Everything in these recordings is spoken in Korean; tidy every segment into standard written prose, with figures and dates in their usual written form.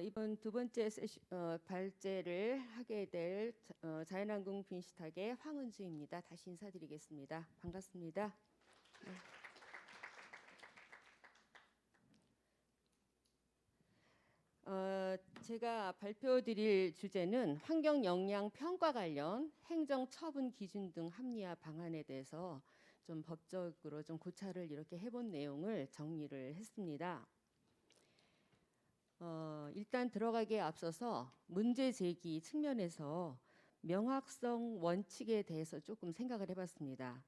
이번 두 번째 발제를 하게 될 자연항공 빈시탁의 황은주입니다. 다시 인사드리겠습니다. 반갑습니다. 네. 제가 발표드릴 주제는 환경영향평가 관련 행정처분 기준 등 합리화 방안에 대해서 좀 법적으로 좀 고찰을 이렇게 해본 내용을 정리를 했습니다. 일단 들어가기에 앞서서 문제 제기 측면에서 명확성 원칙에 대해서 조금 생각을 해봤습니다.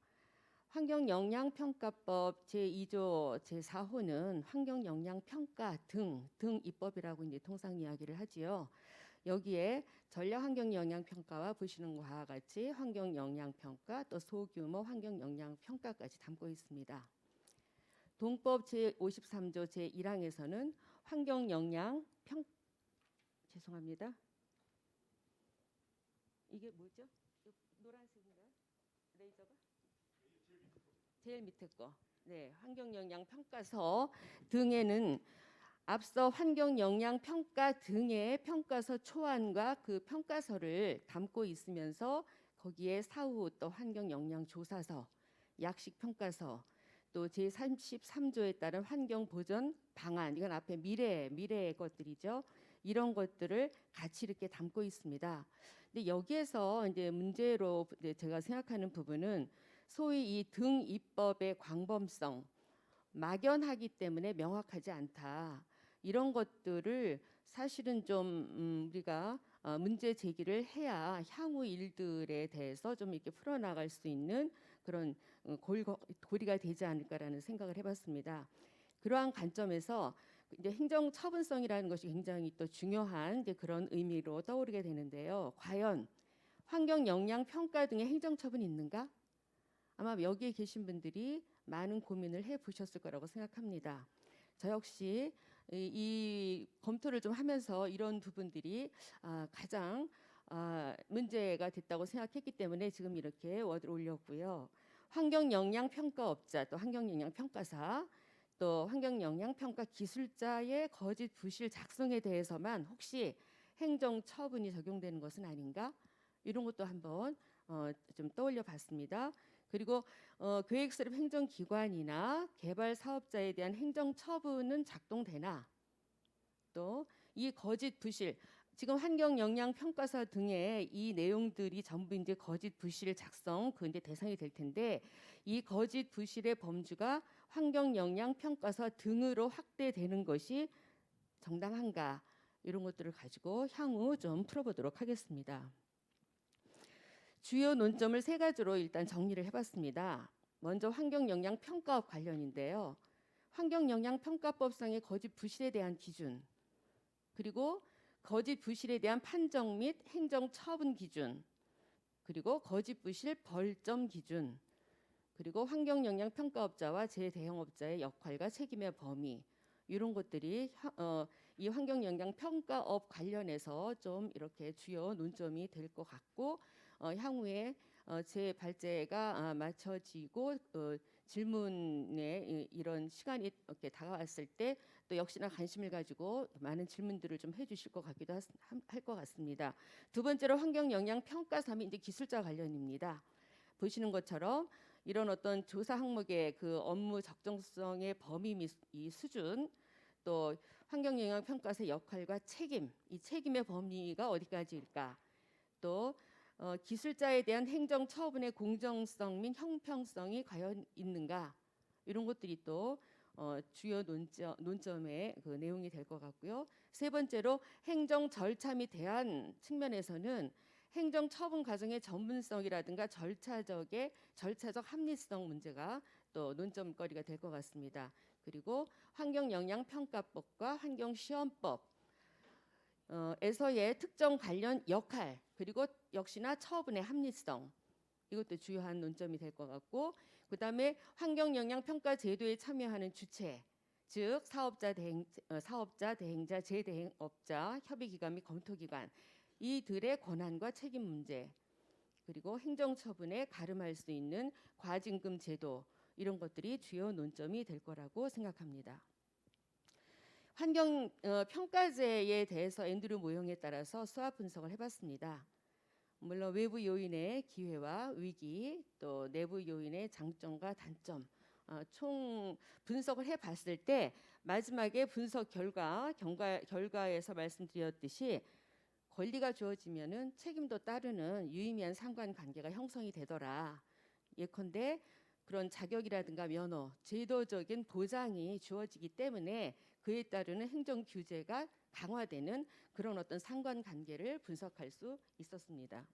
환경영향평가법 제2조 제4호는 환경영향평가 등 입법이라고 이제 통상 이야기를 하지요. 여기에 전략환경영향평가와 보시는 것과 같이 환경영향평가 또 소규모 환경영향평가까지 담고 있습니다. 동법 제53조 제1항에서는 죄송합니다. 이게 뭐죠? 노란색인가요? 레이저가? 제일 밑에 거. 네, 환경영향평가서 등에는 앞서 환경영향평가 등의 평가서 초안과 그 평가서를 담고 있으면서 거기에 사후 또 환경영향조사서, 약식평가서, 또 제33조에 따른 환경보전 방안, 이건 앞에 미래의 것들이죠. 이런 것들을 같이 이렇게 담고 있습니다. 근데 여기에서 이제 문제로 제가 생각하는 부분은 소위 이 등 입법의 광범성, 막연하기 때문에 명확하지 않다. 이런 것들을 사실은 좀 우리가 문제 제기를 해야 향후 일들에 대해서 좀 이렇게 풀어나갈 수 있는 그런 고리가 되지 않을까라는 생각을 해봤습니다. 그러한 관점에서 이제 행정 처분성이라는 것이 굉장히 또 중요한 이제 그런 의미로 떠오르게 되는데요. 과연 환경 영향 평가 등의 행정 처분이 있는가? 아마 여기에 계신 분들이 많은 고민을 해 보셨을 거라고 생각합니다. 저 역시 이 검토를 좀 하면서 이런 부분들이 가장 문제가 됐다고 생각했기 때문에 지금 이렇게 워드를 올렸고요. 환경영향평가업자 또 환경영향평가사 또 환경영향평가 기술자의 거짓 부실 작성에 대해서만 혹시 행정처분이 적용되는 것은 아닌가? 이런 것도 한번 좀 떠올려 봤습니다. 그리고 계획수립 행정기관이나 개발 사업자에 대한 행정처분은 작동되나 또 이 거짓 부실 지금 환경영향평가서 등의 이 내용들이 전부 이제 거짓 부실 작성 그 이제 대상이 될 텐데 이 거짓 부실의 범주가 환경영향평가서 등으로 확대되는 것이 정당한가 이런 것들을 가지고 향후 좀 풀어보도록 하겠습니다. 주요 논점을 세 가지로 일단 정리를 해봤습니다. 먼저 환경영향평가업 관련인데요. 환경영향평가법상의 거짓 부실에 대한 기준, 그리고 거짓 부실에 대한 판정 및 행정처분 기준, 그리고 거짓 부실 벌점 기준, 그리고 환경영향평가업자와 재대형업자의 역할과 책임의 범위, 이런 것들이 이 환경영향평가업 관련해서 좀 이렇게 주요 논점이 될 것 같고 향후에 제 발제가 마쳐지고 질문에 이런 시간이 이렇게 다가왔을 때 또 역시나 관심을 가지고 많은 질문들을 좀 해주실 것 같기도 할 것 같습니다. 두 번째로 환경영향평가삼이 이제 기술자 관련입니다. 보시는 것처럼 이런 어떤 조사 항목의 그 업무 적정성의 범위 및 이 수준 또 환경영향평가사의 역할과 책임, 이 책임의 범위가 어디까지일까? 또 기술자에 대한 행정 처분의 공정성 및 형평성이 과연 있는가? 이런 것들이 또 주요 논점의 그 내용이 될 것 같고요. 세 번째로 행정 절차 및 대안 측면에서는 행정 처분 과정의 전문성이라든가 절차적 합리성 문제가 또 논점거리가 될 것 같습니다. 그리고 환경영향평가법과 환경시험법 에서의 특정 관련 역할 그리고 역시나 처분의 합리성 이것도 주요한 논점이 될 것 같고 그다음에 환경영향평가 제도에 참여하는 주체 즉 사업자, 대행자, 재대행업자, 협의기관 및 검토기관 이들의 권한과 책임 문제 그리고 행정처분에 가름할 수 있는 과징금 제도 이런 것들이 주요 논점이 될 거라고 생각합니다. 환경 평가제에 대해서 앤드류 모형에 따라서 수학 분석을 해봤습니다. 물론 외부 요인의 기회와 위기, 또 내부 요인의 장점과 단점, 총 분석을 해봤을 때 마지막에 분석 결과에서 말씀드렸듯이 권리가 주어지면은 책임도 따르는 유의미한 상관관계가 형성이 되더라. 예컨대 그런 자격이라든가 면허, 제도적인 보장이 주어지기 때문에 그에 따르는 행정 규제가 강화되는 그런 어떤 상관관계를 분석할 수 있었습니다.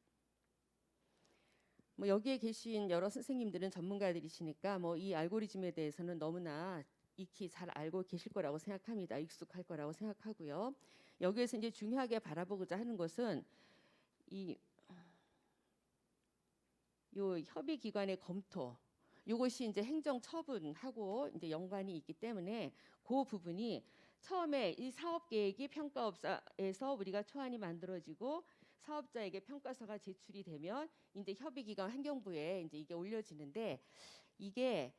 뭐 여기에 계신 여러 선생님들은 전문가들이시니까 뭐 이 알고리즘에 대해서는 너무나 익히 잘 알고 계실 거라고 생각합니다. 익숙할 거라고 생각하고요. 여기에서 이제 중요하게 바라보고자 하는 것은 요 협의 기관의 검토, 이것이 이제 행정 처분하고 이제 연관이 있기 때문에 그 부분이 처음에 이 사업 계획이 평가업사에서 우리가 초안이 만들어지고 사업자에게 평가서가 제출이 되면 이제 협의 기관 환경부에 이제 이게 올려지는데 이게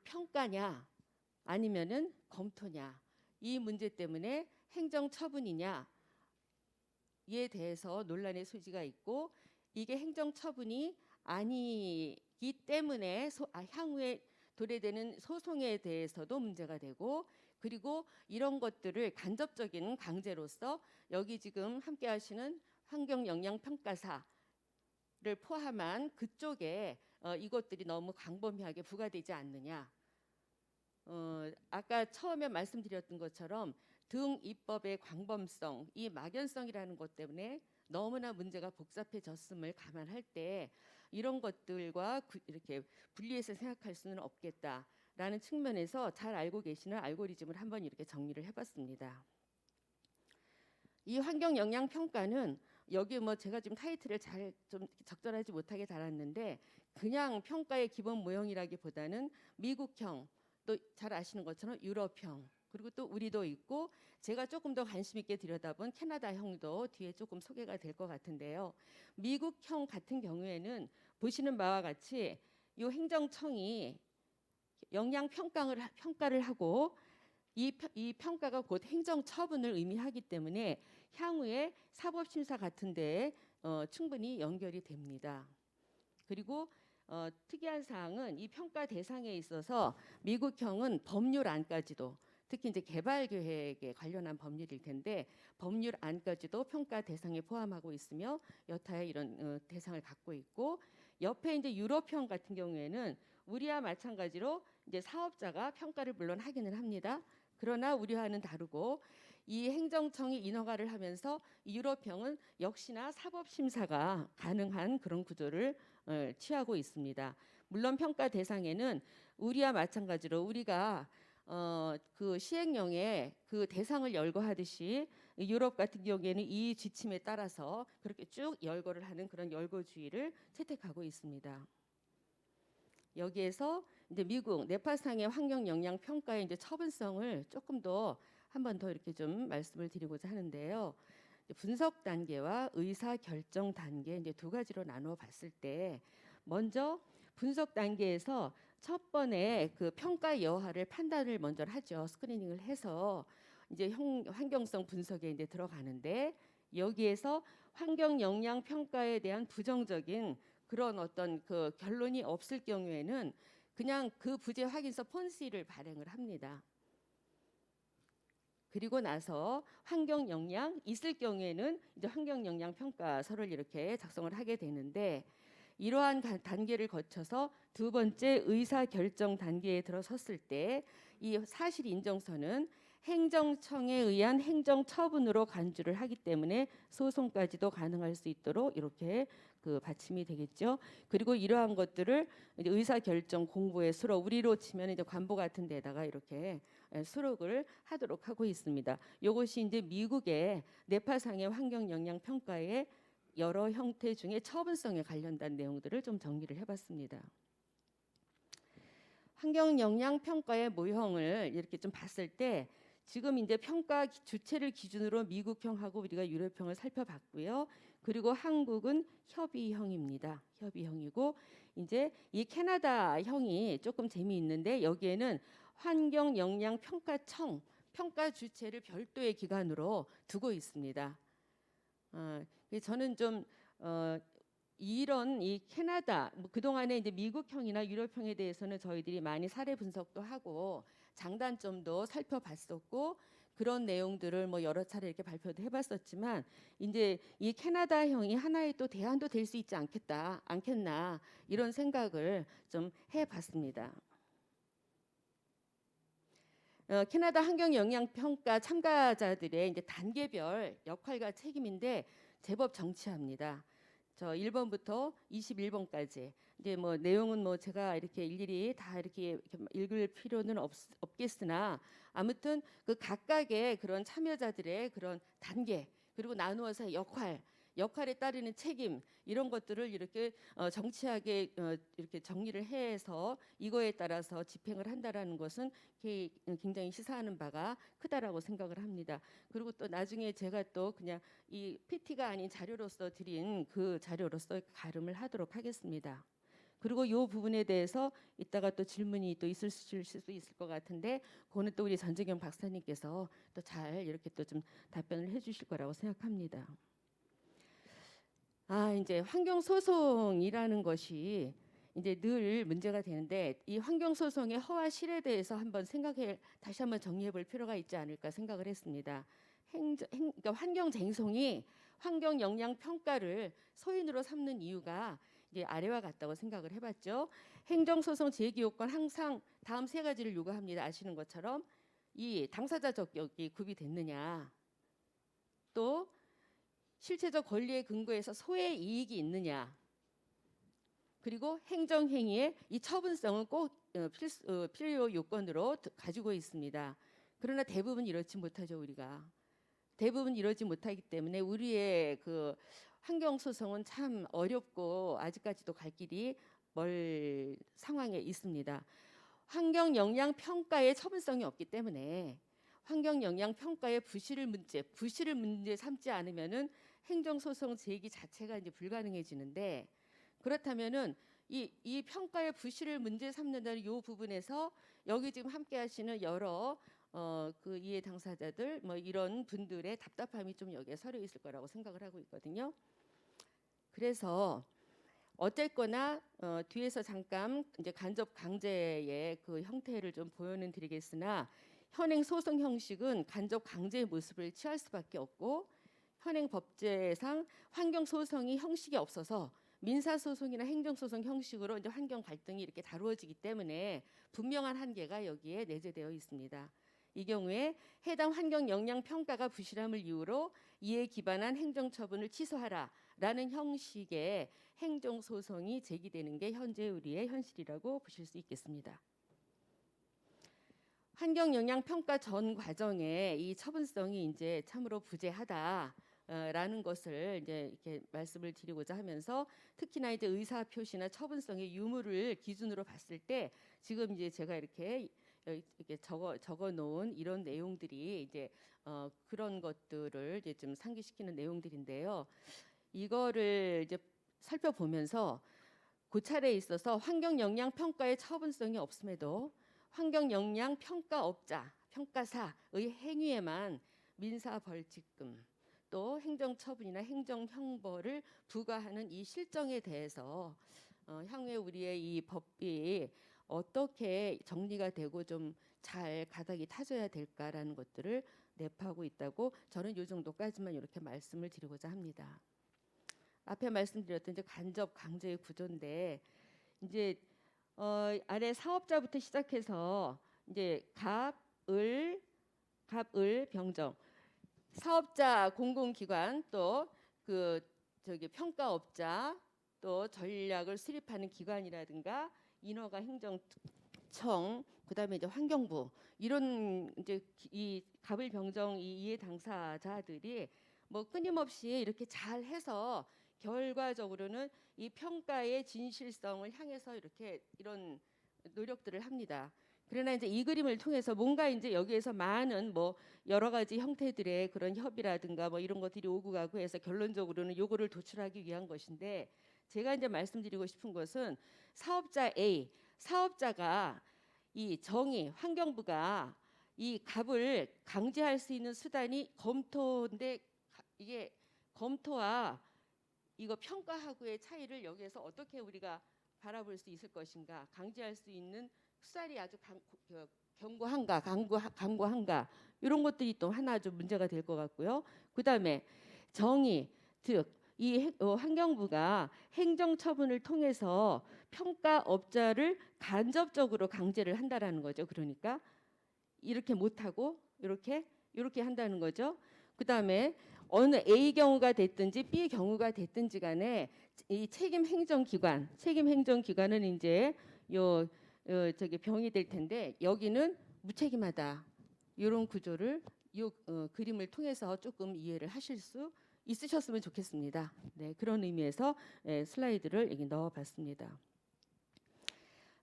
평가냐 아니면은 검토냐 이 문제 때문에 행정 처분이냐에 대해서 논란의 소지가 있고 이게 행정 처분이 아니기 때문에 향후에 도래되는 소송에 대해서도 문제가 되고 그리고 이런 것들을 간접적인 강제로서 여기 지금 함께 하시는 환경영향평가사를 포함한 그쪽에 이것들이 너무 광범위하게 부과되지 않느냐. 아까 처음에 말씀드렸던 것처럼 등 입법의 광범성, 이 막연성이라는 것 때문에 너무나 문제가 복잡해졌음을 감안할 때 이런 것들과 이렇게 분리해서 생각할 수는 없겠다라는 측면에서 잘 알고 계시는 알고리즘을 한번 이렇게 정리를 해봤습니다. 이 환경 영향 평가는 여기 뭐 제가 지금 타이틀을 잘 좀 적절하지 못하게 달았는데 그냥 평가의 기본 모형이라기보다는 미국형 또 잘 아시는 것처럼 유럽형 그리고 또 우리도 있고 제가 조금 더 관심 있게 들여다본 캐나다형도 뒤에 조금 소개가 될 것 같은데요. 미국형 같은 경우에는 보시는 바와 같이 이 행정청이 영향 평가를 하고 이 평가가 곧 행정처분을 의미하기 때문에 향후에 사법심사 같은 데에 충분히 연결이 됩니다. 그리고 특이한 사항은 이 평가 대상에 있어서 미국형은 법률안까지도 특히 이제 개발 계획에 관련한 법률일 텐데 법률안까지도 평가 대상에 포함하고 있으며 여타의 이런 대상을 갖고 있고 옆에 이제 유럽형 같은 경우에는 우리와 마찬가지로 이제 사업자가 평가를 물론 하기는 합니다. 그러나 우리와는 다르고 이 행정청이 인허가를 하면서 유럽형은 역시나 사법심사가 가능한 그런 구조를 취하고 있습니다. 물론 평가 대상에는 우리와 마찬가지로 우리가 그 시행령에 그 대상을 열거하듯이 유럽 같은 경우에는 이 지침에 따라서 그렇게 쭉 열거를 하는 그런 열거주의를 채택하고 있습니다. 여기에서 이제 미국 네파상의 환경 영향 평가의 이제 처분성을 조금 더 한 번 더 이렇게 좀 말씀을 드리고자 하는데요. 분석 단계와 의사 결정 단계 이제 두 가지로 나누어 봤을 때 먼저 분석 단계에서 첫 번에 그 평가 여하를 판단을 먼저 하죠. 스크리닝을 해서 이제 환경성 분석에 이제 들어가는데 여기에서 환경 영향 평가에 대한 부정적인 그런 어떤 그 결론이 없을 경우에는 그냥 그 부재 확인서 폰시를 발행을 합니다. 그리고 나서 환경 영향 있을 경우에는 이제 환경 영향 평가서를 이렇게 작성을 하게 되는데 이러한 단계를 거쳐서 두 번째 의사 결정 단계에 들어섰을 때 이 사실 인정서는 행정청에 의한 행정 처분으로 간주를 하기 때문에 소송까지도 가능할 수 있도록 이렇게 그 받침이 되겠죠. 그리고 이러한 것들을 이제 의사 결정 공보의 수록 우리로 치면 이제 관보 같은 데다가 이렇게 수록을 하도록 하고 있습니다. 이것이 이제 미국의 네파상의 환경 영향 평가의 여러 형태 중에 처분성에 관련된 내용들을 좀 정리를 해봤습니다. 환경 영향 평가의 모형을 이렇게 좀 봤을 때 지금 이제 평가 주체를 기준으로 미국형하고 우리가 유럽형을 살펴봤고요. 그리고 한국은 협의형입니다. 협의형이고 이제 이 캐나다형이 조금 재미있는데 여기에는 환경 영향 평가청 평가 주체를 별도의 기관으로 두고 있습니다. 저는 좀 이런 이 캐나다 그동안에 이제 미국형이나 유럽형에 대해서는 저희들이 많이 사례 분석도 하고 장단점도 살펴봤었고 그런 내용들을 뭐 여러 차례 이렇게 발표도 해봤었지만 이제 이 캐나다형이 하나의 또 대안도 될 수 있지 않겠나 이런 생각을 좀 해봤습니다. 캐나다 환경영향평가 참가자들의 이제 단계별 역할과 책임인데 제법 정치합니다. 저 1번부터 21번까지 이제 뭐 내용은 뭐 제가 이렇게 일일이 다 이렇게 읽을 필요는 없겠으나 아무튼 그 각각의 그런 참여자들의 그런 단계 그리고 나누어서 역할에 따르는 책임 이런 것들을 이렇게 정치하게 이렇게 정리를 해서 이거에 따라서 집행을 한다라는 것은 굉장히 시사하는 바가 크다라고 생각을 합니다. 그리고 또 나중에 제가 또 그냥 이 PT가 아닌 자료로서 드린 그 자료로서 가름을 하도록 하겠습니다. 그리고 이 부분에 대해서 이따가 또 질문이 또 있을 수도 있을 것 같은데 그거는 또 우리 전재경 박사님께서 또 잘 이렇게 또 좀 답변을 해주실 거라고 생각합니다. 이제 환경 소송이라는 것이 이제 늘 문제가 되는데 이 환경 소송의 허와 실에 대해서 한번 다시 한번 정리해 볼 필요가 있지 않을까 생각을 했습니다. 그러니까 환경 쟁송이 환경 영향 평가를 소인으로 삼는 이유가 이제 아래와 같다고 생각을 해봤죠. 행정 소송 제기 요건 항상 다음 세 가지를 요구합니다. 아시는 것처럼 이 당사자 적격이 구비됐느냐, 또 실체적 권리에 근거해서 소의 이익이 있느냐, 그리고 행정행위의 이 처분성은 꼭 필요 요건으로 가지고 있습니다. 그러나 대부분 이렇지 못하죠. 우리가 대부분 이러지 못하기 때문에 우리의 그 환경 소송은 참 어렵고 아직까지도 갈 길이 멀 상황에 있습니다. 환경 영향 평가의 처분성이 없기 때문에 환경 영향 평가의 부실을 문제 삼지 않으면은 행정 소송 제기 자체가 이제 불가능해지는데, 그렇다면은 이 평가의 부실을 문제 삼는다는 이 부분에서 여기 지금 함께 하시는 여러 그 이해 당사자들 뭐 이런 분들의 답답함이 좀 여기에 서려 있을 거라고 생각을 하고 있거든요. 그래서 어쨌거나 뒤에서 잠깐 이제 간접 강제의 그 형태를 좀 보여는 드리겠으나 현행 소송 형식은 간접 강제의 모습을 취할 수밖에 없고, 현행 법제상 환경 소송이 형식이 없어서 민사 소송이나 행정 소송 형식으로 이제 환경 갈등이 이렇게 다루어지기 때문에 분명한 한계가 여기에 내재되어 있습니다. 이 경우에 해당 환경 영향 평가가 부실함을 이유로 이에 기반한 행정 처분을 취소하라라는 형식의 행정 소송이 제기되는 게 현재 우리의 현실이라고 보실 수 있겠습니다. 환경 영향 평가 전 과정에 이 처분성이 이제 참으로 부재하다라는 것을 이제 이렇게 말씀을 드리고자 하면서, 특히나 이제 의사 표시나 처분성의 유무를 기준으로 봤을 때 지금 이제 제가 이렇게 적어 놓은 이런 내용들이 이제 그런 것들을 이제 좀 상기시키는 내용들인데요. 이거를 이제 살펴보면서 고찰에 있어서 환경 영향 평가의 처분성이 없음에도 환경 영향 평가업자, 평가사의 행위에만 민사 벌칙금 또 행정 처분이나 행정 형벌을 부과하는 이 실정에 대해서 향후에 우리의 이 법이 어떻게 정리가 되고 좀 잘 가닥이 타져야 될까라는 것들을 내포하고 있다고 저는 이 정도까지만 이렇게 말씀을 드리고자 합니다. 앞에 말씀드렸던 이제 간접 강제의 구조인데, 이제 아래 사업자부터 시작해서 이제 갑, 을, 병정, 사업자, 공공기관, 또 그 평가업자, 또 전략을 수립하는 기관이라든가 인허가 행정청, 그다음에 이제 환경부, 이런 이제 이 갑을 병정 이 이해 당사자들이 뭐 끊임없이 이렇게 잘 해서 결과적으로는 이 평가의 진실성을 향해서 이렇게 이런 노력들을 합니다. 그러나 이제 이 그림을 통해서 뭔가 이제 여기에서 많은 뭐 여러 가지 형태들의 그런 협의라든가 뭐 이런 것들이 오고 가고 해서 결론적으로는 요거를 도출하기 위한 것인데, 제가 이제 말씀드리고 싶은 것은 사업자 A, 사업자가 이 정의 환경부가 이 갑을 강제할 수 있는 수단이 검토인데 이게 검토와 이거 평가하고의 차이를 여기에서 어떻게 우리가 바라볼 수 있을 것인가? 강제할 수 있는 수단이 아주 견고한가, 강고한가 이런 것들이 또 하나 좀 문제가 될 것 같고요. 그다음에 정의, 즉 이 환경부가 행정처분을 통해서 평가업자를 간접적으로 강제를 한다라는 거죠. 그러니까 이렇게 못하고 이렇게 한다는 거죠. 그다음에 어느 A 경우가 됐든지 B 경우가 됐든지 간에 이 책임 행정기관은 이제 저기 병이 될 텐데 여기는 무책임하다. 이런 구조를 그림을 통해서 조금 이해를 하실 수 있으셨으면 좋겠습니다. 네, 그런 의미에서 슬라이드를 여기 넣어봤습니다.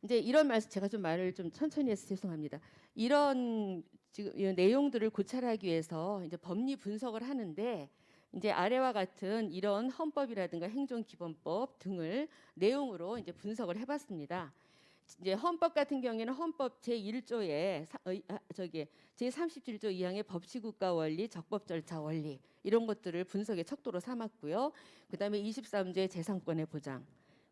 이제 이런 말씀 제가 좀 말을 좀 천천히 해서 죄송합니다. 이런 지금 이 내용들을 고찰하기 위해서 이제 법리 분석을 하는데 이제 아래와 같은 이런 헌법이라든가 행정기본법 등을 내용으로 이제 분석을 해봤습니다. 이제 헌법 같은 경우에는 헌법 제1조에 제37조 2항의 법치국가 원리, 적법 절차 원리 이런 것들을 분석의 척도로 삼았고요. 그다음에 23조의 재산권의 보장,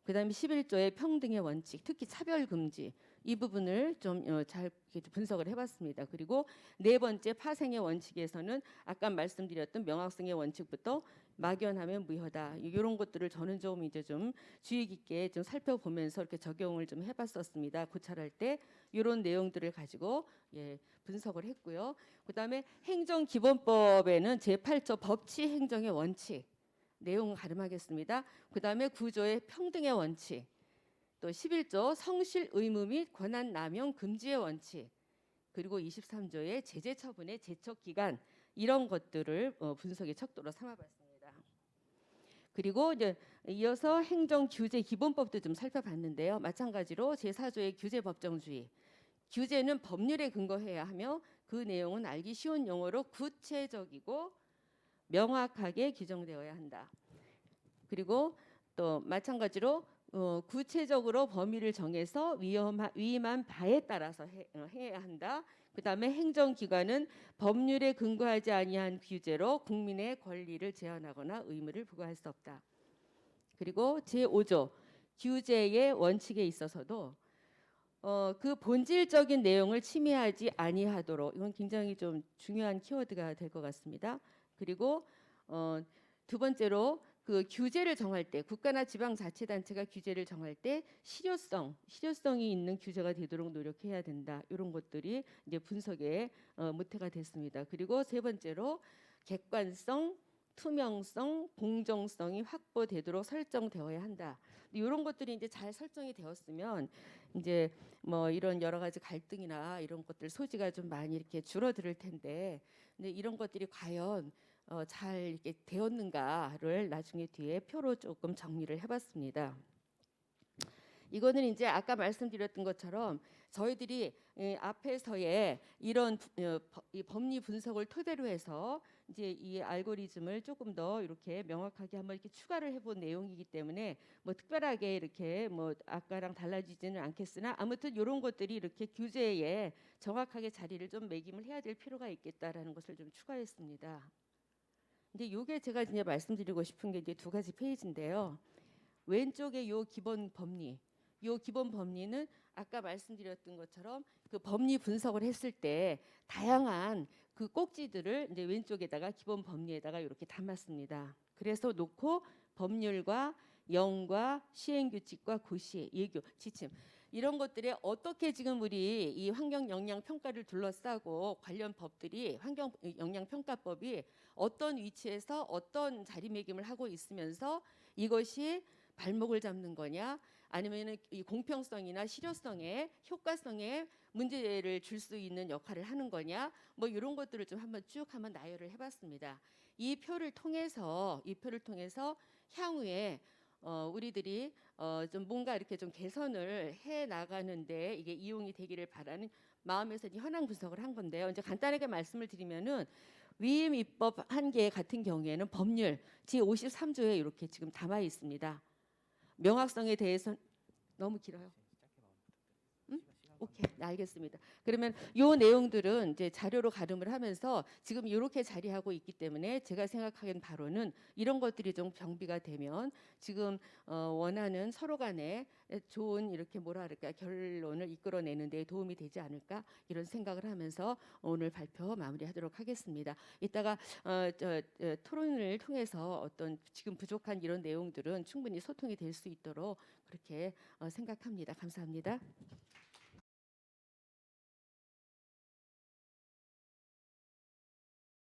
그다음에 11조의 평등의 원칙, 특히 차별 금지 이 부분을 좀 잘 분석을 해봤습니다. 그리고 네 번째 파생의 원칙에서는 아까 말씀드렸던 명확성의 원칙부터 막연하면 무효다 이런 것들을 저는 좀 이제 좀 주의 깊게 좀 살펴보면서 이렇게 적용을 좀 해봤었습니다. 고찰할 때 이런 내용들을 가지고 분석을 했고요. 그다음에 행정기본법에는 제8조 법치 행정의 원칙 내용 가름하겠습니다. 그다음에 9조의 평등의 원칙, 또 11조 성실 의무 및 권한 남용 금지의 원칙, 그리고 23조의 제재 처분의 제척 기간 이런 것들을 분석의 척도로 삼아봤습니다. 그리고 이제 이어서 행정규제 기본법도 좀 살펴봤는데요. 마찬가지로 제4조의 규제 법정주의, 규제는 법률에 근거해야 하며 그 내용은 알기 쉬운 용어로 구체적이고 명확하게 규정되어야 한다. 그리고 또 마찬가지로 구체적으로 범위를 정해서 위임한 바에 따라서 해야 한다. 그다음에 행정기관은 법률에 근거하지 아니한 규제로 국민의 권리를 제한하거나 의무를 부과할 수 없다. 그리고 제5조 규제의 원칙에 있어서도 그 본질적인 내용을 침해하지 아니하도록 이건 굉장히 좀 중요한 키워드가 될 것 같습니다. 그리고 두 번째로 그 규제를 정할 때 국가나 지방자치단체가 규제를 정할 때 실효성이 있는 규제가 되도록 노력해야 된다. 이런 것들이 이제 분석의 모태가 됐습니다. 그리고 세 번째로 객관성, 투명성, 공정성이 확보되도록 설정되어야 한다. 이런 것들이 이제 잘 설정이 되었으면 이제 뭐 이런 여러 가지 갈등이나 이런 것들 소지가 좀 많이 이렇게 줄어들 텐데, 근데 이런 것들이 과연 잘 이렇게 되었는가를 나중에 뒤에 표로 조금 정리를 해봤습니다. 이거는 이제 아까 말씀드렸던 것처럼 저희들이 앞에서의 이런 이 법리 분석을 토대로 해서 이제 이 알고리즘을 조금 더 이렇게 명확하게 한번 이렇게 추가를 해본 내용이기 때문에 뭐 특별하게 이렇게 뭐 아까랑 달라지지는 않겠으나 아무튼 이런 것들이 이렇게 규제에 정확하게 자리를 좀 매김을 해야 될 필요가 있겠다라는 것을 좀 추가했습니다. 근데 이게 제가 이제 말씀드리고 싶은 게 이제 두 가지 페이지인데요. 왼쪽에 요 기본 법리는 아까 말씀드렸던 것처럼 그 법리 분석을 했을 때 다양한 그 꼭지들을 이제 왼쪽에다가 기본 법리에다가 이렇게 담았습니다. 그래서 놓고 법률과 영과 시행규칙과 고시, 예규, 지침 이런 것들에 어떻게 지금 우리 이 환경 영향 평가를 둘러싸고 관련 법들이 환경 영향 평가법이 어떤 위치에서 어떤 자리매김을 하고 있으면서 이것이 발목을 잡는 거냐 아니면은 이 공평성이나 실효성에 효과성에 문제를 줄 수 있는 역할을 하는 거냐 뭐 이런 것들을 좀 한번 쭉 한번 나열을 해봤습니다. 이 표를 통해서 향후에 우리들이 좀 뭔가 이렇게 좀 개선을 해 나가는데 이게 이용이 되기를 바라는 마음에서 현황 분석을 한 건데요. 이제 간단하게 말씀을 드리면은 위임 입법 한계 같은 경우에는 법률 제53조에 이렇게 지금 담아 있습니다. 명확성에 대해서 너무 길어요. 응? 오케이, 네, 알겠습니다. 그러면 요 내용들은 이제 자료로 가름을 하면서 지금 이렇게 자리하고 있기 때문에 제가 생각하기엔 바로는 이런 것들이 좀 정비가 되면 지금 원하는 서로 간에 좋은 이렇게 뭐라 그럴까 결론을 이끌어내는 데 도움이 되지 않을까 이런 생각을 하면서 오늘 발표 마무리하도록 하겠습니다. 이따가 토론을 통해서 어떤 지금 부족한 이런 내용들은 충분히 소통이 될 수 있도록 그렇게 생각합니다. 감사합니다.